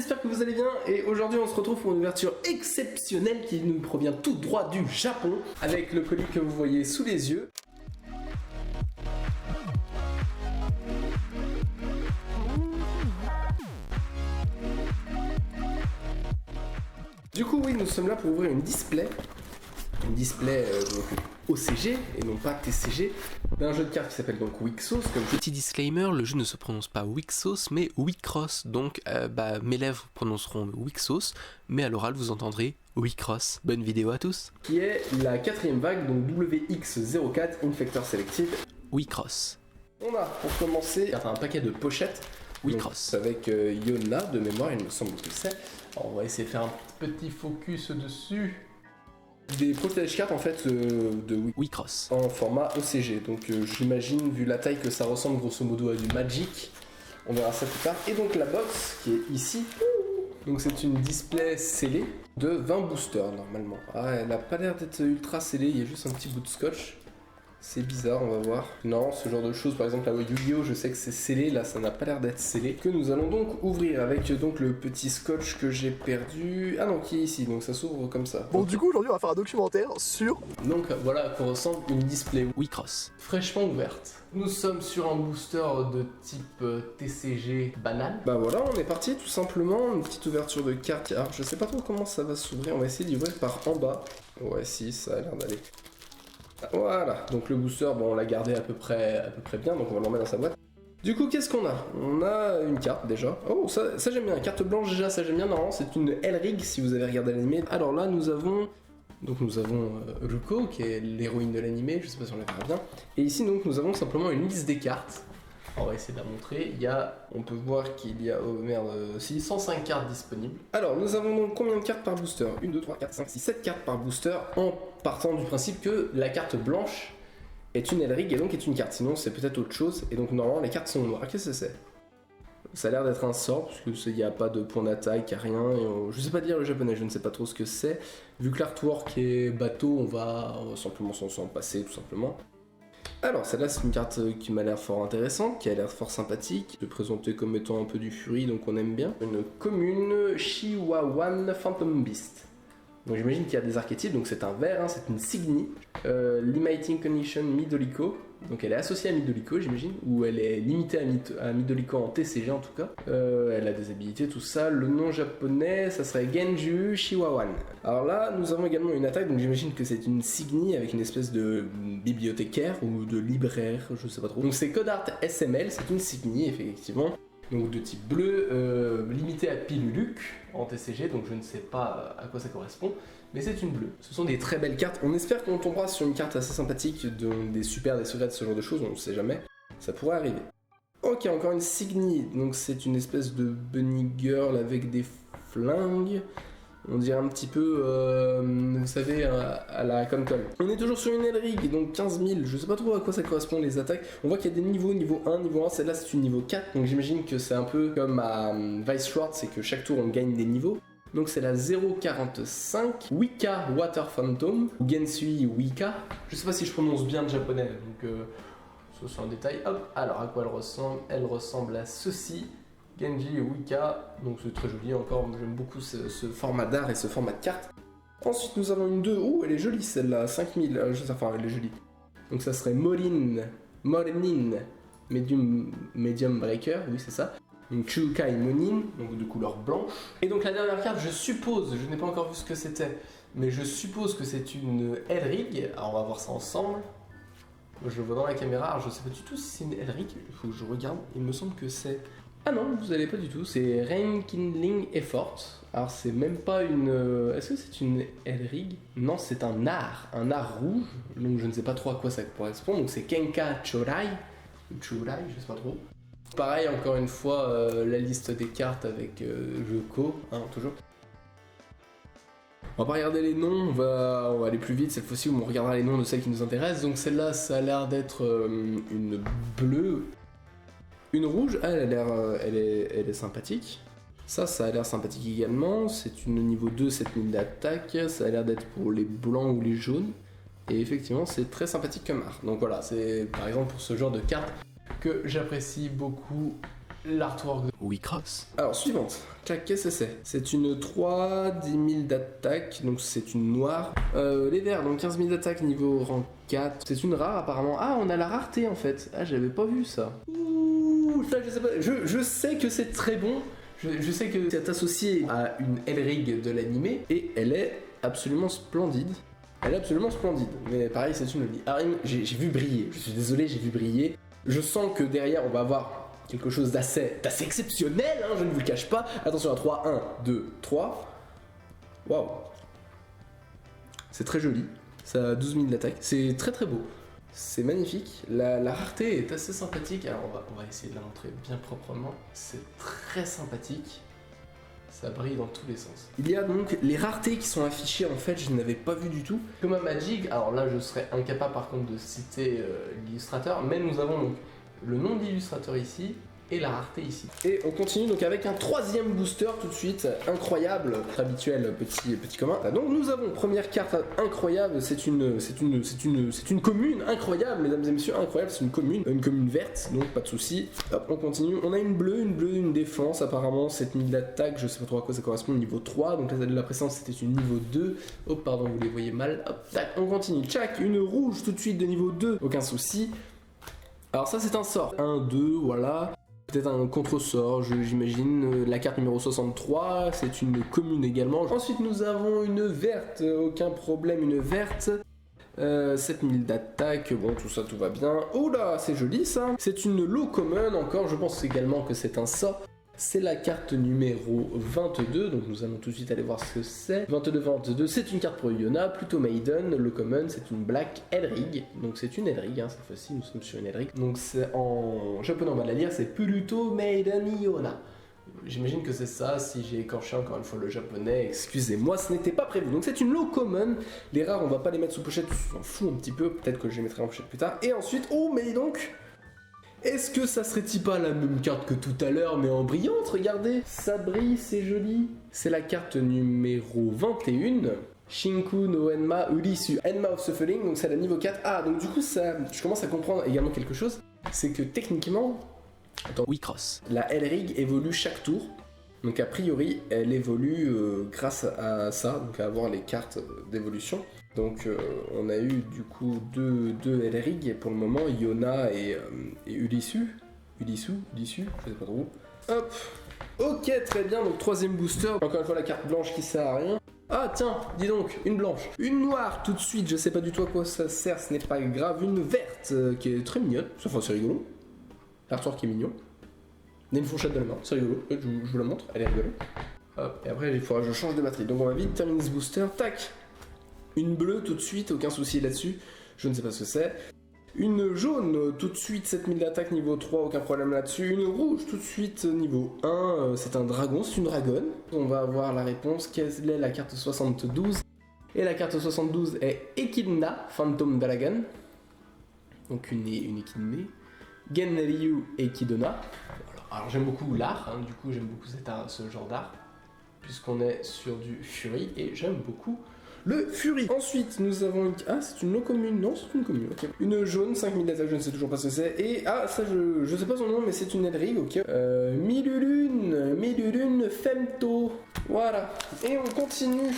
j'espère que vous allez bien et aujourd'hui on se retrouve pour une ouverture exceptionnelle qui nous provient tout droit du Japon avec le colis que vous voyez sous les yeux. Du coup oui, nous sommes là pour ouvrir une display donc OCG et non pas TCG d'un jeu de cartes qui s'appelle donc Wixos. Petit disclaimer, le jeu ne se prononce pas Wixos mais Wicross, donc mes lèvres prononceront Wixos, mais à l'oral vous entendrez Wicross. Bonne vidéo à tous. Qui est la quatrième vague, donc WX04 Infector Selective Wicross. On a pour commencer un paquet de pochettes Wicross. avec Yona de mémoire, il me semble que c'est. Alors on va essayer de faire un petit focus dessus. Des protège cartes en fait de Wicross en format OCG, donc j'imagine vu la taille que ça ressemble grosso modo à du Magic, on verra ça plus tard. Et donc la box qui est ici, donc c'est une display scellée de 20 boosters normalement. Ah, elle a pas l'air d'être ultra scellée, il y a juste un petit bout de scotch. C'est bizarre, on va voir. Non, ce genre de choses, par exemple, la Yu-Gi-Oh, je sais que c'est scellé, là ça n'a pas l'air d'être scellé. Que nous allons donc ouvrir avec donc le petit scotch que j'ai perdu. Ah non, qui est ici, donc ça s'ouvre comme ça. Bon, du coup, aujourd'hui on va faire un documentaire sur... Donc voilà à quoi ressemble une display Wicross. fraîchement ouverte. Nous sommes sur un booster de type TCG banal. Bah voilà, on est parti tout simplement, une petite ouverture de cartes. Alors je sais pas trop comment ça va s'ouvrir, on va essayer d'y ouvrir par en bas. Ouais si, ça a l'air d'aller. Voilà, donc le booster, bon on l'a gardé à peu près bien, donc on va l'emmener dans sa boîte. Du coup, qu'est-ce qu'on a? On a une carte déjà. Oh, ça j'aime bien, carte blanche déjà, ça j'aime bien. Normalement, c'est une Elrig si vous avez regardé l'animé. Alors là, nous avons Ruko, qui est l'héroïne de l'animé, je sais pas si on la verra bien. Et ici, donc, nous avons simplement une liste des cartes. On va essayer de la montrer. On peut voir qu'il y a, 105 cartes disponibles. Alors, nous avons donc combien de cartes par booster? 1, 2, 3, 4, 5, 6, 7 cartes par booster, en partant du principe que la carte blanche est une Elrig et donc est une carte. Sinon, c'est peut-être autre chose. Et donc, normalement, les cartes sont noires. Qu'est-ce que c'est? Ça a l'air d'être un sort, parce qu'il n'y a pas de point d'attaque, il n'y a rien. Je sais pas lire le japonais, je ne sais pas trop ce que c'est. Vu que l'artwork est bateau, on va simplement s'en passer, tout simplement. Alors, celle-là, c'est une carte qui m'a l'air fort intéressante, qui a l'air fort sympathique, présentée comme étant un peu du Fury, donc on aime bien. Une commune Chihuahuan Phantom Beast. Donc j'imagine qu'il y a des archétypes, donc c'est un vert, hein, c'est une Signy. Limiting Condition Midorico, donc elle est associée à Midorico j'imagine, ou elle est limitée à Midorico en TCG en tout cas. Elle a des habilités, tout ça. Le nom japonais, ça serait Genju Chihuahuan. Alors là, nous avons également une attaque, donc j'imagine que c'est une Signy avec une espèce de bibliothécaire ou de libraire, je sais pas trop. Donc c'est Code Art SML, c'est une Signy effectivement. Donc de type bleu, limité à Piluluc en TCG, donc je ne sais pas à quoi ça correspond, mais c'est une bleue. Ce sont des très belles cartes, on espère qu'on tombera sur une carte assez sympathique, des super, des secrets, ce genre de choses, on ne sait jamais, ça pourrait arriver. Ok, encore une Signy, donc c'est une espèce de bunny girl avec des flingues. On dirait un petit peu, vous savez, à la Concon. On est toujours sur une Elrig, donc 15 000. Je sais pas trop à quoi ça correspond les attaques. On voit qu'il y a des niveaux, niveau 1, niveau 1. Celle-là, c'est une niveau 4. Donc j'imagine que c'est un peu comme à Vice Sword, c'est que chaque tour, on gagne des niveaux. Donc c'est la 045 Wika Water Phantom, ou Gensui Wika. Je sais pas si je prononce bien le japonais, donc ça c'est un détail. Hop, alors à quoi elle ressemble? Elle ressemble à ceci. Genji et Wika, donc c'est très joli encore, j'aime beaucoup ce format d'art et ce format de carte. Ensuite nous avons une 2, elle est jolie celle-là, 5000, enfin elle est jolie. Donc ça serait Mornin, Medium Breaker, oui c'est ça. Donc Chukai Monin, donc de couleur blanche. Et donc la dernière carte, je suppose, je n'ai pas encore vu ce que c'était, mais je suppose que c'est une Elrig, alors on va voir ça ensemble. Moi, je le vois dans la caméra, alors je sais pas du tout si c'est une Elrig, il faut que je regarde, il me semble que c'est... Ah non, vous allez pas du tout, c'est Rain Kindling Effort. Alors c'est même pas une... Est-ce que c'est une Elrig? Non, c'est un art rouge, donc je ne sais pas trop à quoi ça correspond. Donc c'est Kenka Chorai, Chorai, je sais pas trop. Pareil, encore une fois, la liste des cartes avec Ruko, hein, toujours. On va pas regarder les noms, on va aller plus vite cette fois-ci, où on regardera les noms de celles qui nous intéressent. Donc celle-là, ça a l'air d'être une bleue. Une rouge, elle est sympathique. Ça a l'air sympathique également. C'est une niveau 2, 7000 d'attaque. Ça a l'air d'être pour les blancs ou les jaunes. Et effectivement, c'est très sympathique comme art. Donc voilà, c'est par exemple pour ce genre de carte que j'apprécie beaucoup l'artwork de Wicross. Alors, suivante. Qu'est-ce que c'est? C'est une 3, 10 000 d'attaque, donc c'est une noire. Les verts, donc 15 000 d'attaque niveau rang 4. C'est une rare apparemment. Ah, on a la rareté en fait. Ah, j'avais pas vu ça. Ouh, ça je sais pas. Je sais que c'est très bon. Je sais que c'est associé à une Elrig de l'animé et elle est absolument splendide. Elle est absolument splendide. Mais pareil, c'est une Loli. Arim, j'ai vu briller. Je suis désolé, j'ai vu briller. Je sens que derrière, on va avoir quelque chose d'assez exceptionnel, hein, je ne vous le cache pas. Attention à 3, 1, 2, 3. Waouh. C'est très joli. Ça a 12 000 d'attaque. C'est très très beau. C'est magnifique. La rareté est assez sympathique. Alors on va essayer de la montrer bien proprement. C'est très sympathique. Ça brille dans tous les sens. Il y a donc les raretés qui sont affichées, en fait, je n'avais pas vu du tout. Comme à Magic, alors là je serais incapable par contre de citer l'illustrateur, mais nous avons donc le nom de l'illustrateur ici et la rareté ici. Et on continue donc avec un troisième booster tout de suite, incroyable, notre habituel petit commun. Donc nous avons première carte incroyable, c'est une commune incroyable, mesdames et messieurs, incroyable, c'est une commune verte, donc pas de souci. Hop, on continue. On a une bleue, une défense, apparemment 7000 d'attaque, je sais pas trop à quoi ça correspond, niveau 3, donc la précédente c'était une niveau 2. Oh pardon, vous les voyez mal. Hop, tac, on continue. Tchac, une rouge tout de suite de niveau 2, aucun souci. Alors ça c'est un sort, 1, 2, voilà. Peut-être un contre-sort, j'imagine. La carte numéro 63, c'est une commune également. Ensuite, nous avons une verte, aucun problème, une verte. 7000 d'attaque, bon, tout va bien. Oh là, c'est joli ça. C'est une low common, encore, je pense également que c'est un sort. C'est la carte numéro 22, donc nous allons tout de suite aller voir ce que c'est. 22, c'est une carte pour Yona, plutôt Maiden. Le common, c'est une Black Elrig, donc c'est une Elrig, hein, cette fois-ci, nous sommes sur une Elrig. Donc c'est en japonais, on va la lire, c'est plutôt Maiden Yona. J'imagine que c'est ça, si j'ai écorché encore une fois le japonais, excusez-moi, ce n'était pas prévu. Donc c'est une low common, les rares on va pas les mettre sous pochette, on s'en fout un petit peu, peut-être que je les mettrai en pochette plus tard. Et ensuite, oh mais donc... Est-ce que ça serait-il pas la même carte que tout à l'heure, mais en brillante? Regardez, ça brille, c'est joli. C'est la carte numéro 21. Shinku no Enma Ulisu Enma of Suffering, donc c'est la niveau 4. Ah, donc du coup, ça, je commence à comprendre également quelque chose. C'est que techniquement, Wicross. La Elrig évolue chaque tour. Donc a priori, elle évolue grâce à ça, donc à avoir les cartes d'évolution. Donc on a eu du coup deux Elrig pour le moment, Yona et Ulisu, je sais pas trop. Hop, ok, très bien, donc troisième booster. Encore une fois la carte blanche qui sert à rien. Ah tiens, dis donc, une blanche. Une noire tout de suite, je sais pas du tout à quoi ça sert, ce n'est pas grave. Une verte qui est très mignonne, enfin c'est rigolo. L'artwork qui est mignon. On a une fourchette de la main, c'est rigolo, je vous la montre, elle est rigolo. Hop, et après il faudra que je change de batterie. Donc on va vite terminer ce booster, tac. Une bleue tout de suite, aucun souci là-dessus, je ne sais pas ce que c'est. Une jaune tout de suite, 7000 d'attaque niveau 3, aucun problème là-dessus. Une rouge tout de suite niveau 1, c'est un dragon, c'est une dragonne. On va avoir la réponse, quelle est la carte 72. Et la carte 72 est Echidna, Phantom Dragon. Donc une Echidna. Genryu Echidna. Alors j'aime beaucoup l'art, hein, du coup j'aime beaucoup ce genre d'art. Puisqu'on est sur du Fury et j'aime beaucoup le Fury. Ensuite, nous avons une... Ah, c'est une low commune. Non, c'est une commune, ok. Une jaune, 5000 d'attaque, je ne sais toujours pas ce que c'est. Et, ah, ça, je sais pas son nom, mais c'est une Elrig, ok. Milulune Femto. Voilà. Et on continue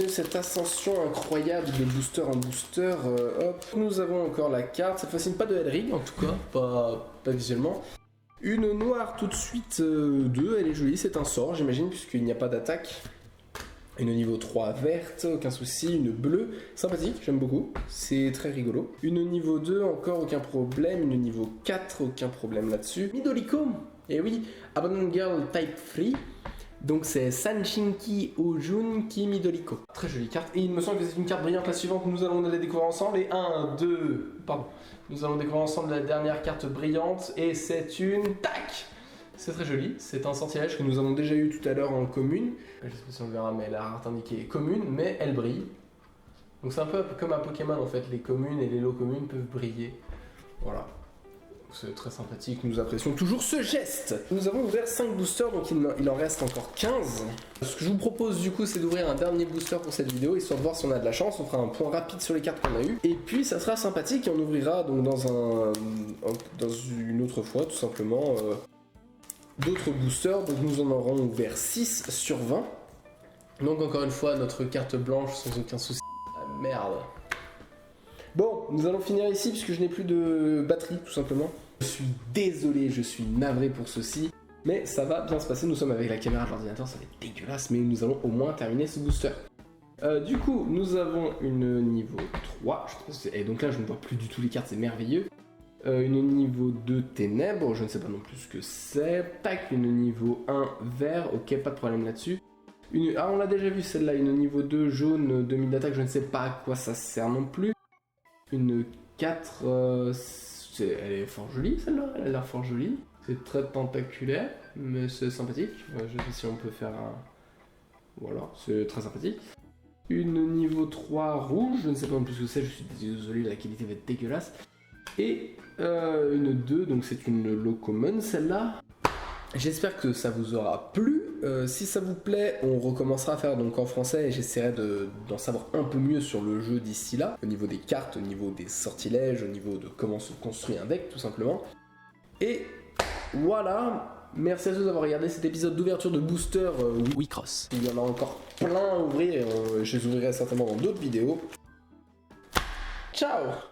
cette ascension incroyable de booster en booster. Hop. Nous avons encore la carte. Cette fois-ci, pas de Elrig, en tout cas, pas visuellement. Une noire tout de suite 2, elle est jolie, c'est un sort, j'imagine, puisqu'il n'y a pas d'attaque. Une niveau 3 verte, aucun souci. Une bleue, sympathique, j'aime beaucoup. C'est très rigolo. Une niveau 2, encore aucun problème. Une niveau 4, aucun problème là-dessus. Midoriko, et oui, Abandoned Girl Type 3. Donc c'est Sanshinki Ojun Ki Midoriko. Très jolie carte. Et il me semble que c'est une carte brillante la suivante. Nous allons la découvrir ensemble. Et nous allons découvrir ensemble la dernière carte brillante. Et c'est une... Tac! C'est très joli, c'est un sortilège que nous avons déjà eu tout à l'heure en commune. Je sais pas si on le verra, mais la rareté indiquée est commune, mais elle brille. Donc c'est un peu comme un Pokémon en fait, les communes et les lots communes peuvent briller. Voilà. C'est très sympathique, nous apprécions toujours ce geste. Nous avons ouvert 5 boosters, donc il en reste encore 15. Ce que je vous propose du coup, c'est d'ouvrir un dernier booster pour cette vidéo, histoire de voir si on a de la chance. On fera un point rapide sur les cartes qu'on a eues. Et puis ça sera sympathique et on ouvrira donc dans une autre fois, tout simplement. d'autres boosters, donc nous en aurons ouvert 6 sur 20. Donc encore une fois, notre carte blanche sans aucun souci. Ah merde. Bon, nous allons finir ici puisque je n'ai plus de batterie tout simplement. Je suis désolé, je suis navré pour ceci, mais ça va bien se passer. Nous sommes avec la caméra de l'ordinateur, ça va être dégueulasse, mais nous allons au moins terminer ce booster. Du coup, nous avons une niveau 3, et donc là je ne vois plus du tout les cartes, c'est merveilleux. Une niveau 2 ténèbres, je ne sais pas non plus ce que c'est. Tac, une niveau 1 vert, ok, pas de problème là-dessus. Ah, on l'a déjà vu celle-là, une niveau 2 jaune, 2000 d'attaque, je ne sais pas à quoi ça sert non plus. Une 4, elle est fort jolie celle-là, elle a l'air fort jolie. C'est très tentaculaire, mais c'est sympathique. Ouais, je sais si on peut faire un... Voilà, c'est très sympathique. Une niveau 3 rouge, je ne sais pas non plus ce que c'est, je suis désolé, la qualité va être dégueulasse. Et une 2, donc c'est une Locomotion celle-là. J'espère que ça vous aura plu. Si ça vous plaît, on recommencera à faire donc en français et j'essaierai d'en savoir un peu mieux sur le jeu d'ici là, au niveau des cartes, au niveau des sortilèges, au niveau de comment se construit un deck tout simplement. Et voilà, merci à tous d'avoir regardé cet épisode d'ouverture de booster Wicross. Il y en a encore plein à ouvrir et je les ouvrirai certainement dans d'autres vidéos. Ciao!